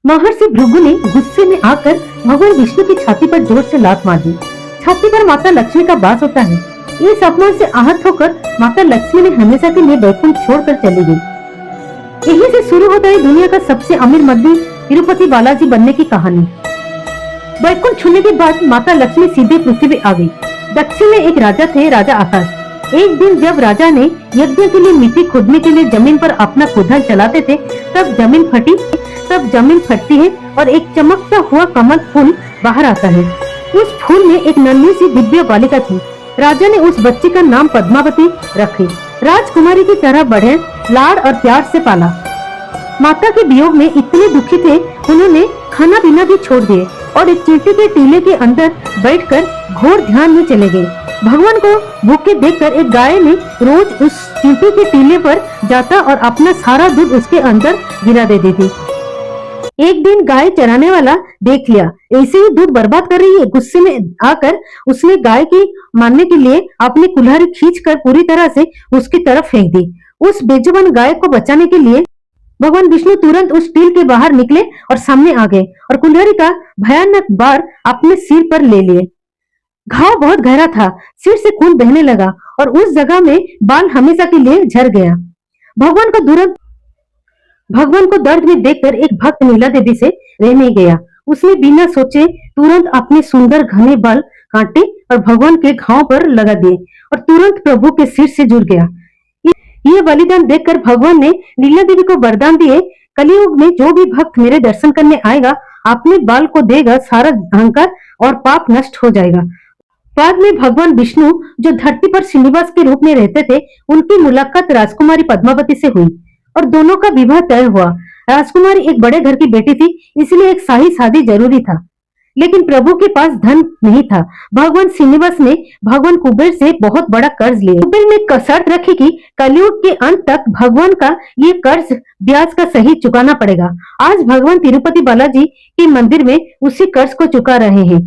महर्षि भृगु ने गुस्से में आकर भगवान विष्णु की छाती पर जोर से लात मार दी। छाती पर माता लक्ष्मी का वास होता है। इस अपमान से आहत होकर माता लक्ष्मी ने हमेशा के लिए वैकुंठ छोड़कर चली गई। यहीं से शुरू होता है दुनिया का सबसे अमीर मंदिर तिरुपति बालाजी बनने की कहानी। वैकुंठ छूने के बाद माता लक्ष्मी सीधे पृथ्वी आ गई। दक्षिण में एक राजा थे, राजा आकाश। एक दिन जब राजा ने यज्ञ के लिए मिट्टी खोदने के लिए जमीन पर अपना कुल्हाड़ चलाते थे, तब जमीन फटती है और एक चमकता हुआ कमल फूल बाहर आता है। उस फूल में एक नन्ही सी दिव्य बालिका थी। राजा ने उस बच्ची का नाम पद्मावती रखे। राजकुमारी की तरह बड़े लाड़ और प्यार से पाला। माता के वियोग में इतने दुखी थे, उन्होंने खाना पीना भी छोड़ दिए और एक चींटी के टीले के अंदर बैठकर घोर ध्यान में चले गए। भगवान को भूखे देखकर एक गाय ने रोज उस चींटी के टीले पर जाता और अपना सारा दूध उसके अंदर गिरा दे देती। एक दिन गाय चराने वाला देख लिया ऐसे ही दूध बर्बाद कर रही है। गुस्से में आकर उसने गाय की मारने के लिए अपनी कुल्हाड़ी खींचकर पूरी तरह से उसकी तरफ फेंक दी। उस बेजुबान गाय को बचाने के लिए भगवान विष्णु तुरंत उस टील के बाहर निकले और सामने आ गए और कुल्हाड़ी का भयानक बार अपने सिर पर ले लिए। घाव बहुत गहरा था, सिर से खून बहने लगा और उस जगह में बाल हमेशा के लिए झड़ गया। भगवान को दर्द में देखकर एक भक्त नीला देवी से रहने गया। उसने बिना सोचे तुरंत अपने सुंदर घने बाल काटे और भगवान के घाव पर लगा दिए और तुरंत प्रभु के सिर से जुड़ गया। ये बलिदान देखकर भगवान ने नीला देवी को वरदान दिए, कलियुग में जो भी भक्त मेरे दर्शन करने आएगा, अपने बाल को देगा, सारा अहंकार और पाप नष्ट हो जाएगा। बाद में भगवान विष्णु जो धरती पर श्रीनिवास के रूप में रहते थे, उनकी मुलाकात राजकुमारी पद्मावती से हुई और दोनों का विवाह तय हुआ। राजकुमारी एक बड़े घर की बेटी थी, इसलिए एक शाही शादी जरूरी था, लेकिन प्रभु के पास धन नहीं था। भगवान श्रीनिवास ने भगवान कुबेर से बहुत बड़ा कर्ज लिया। कुबेर ने शर्त रखी कि कलयुग के अंत तक भगवान का ये कर्ज ब्याज का सहित चुकाना पड़ेगा। आज भगवान तिरुपति बालाजी के मंदिर में उसी कर्ज को चुका रहे हैं।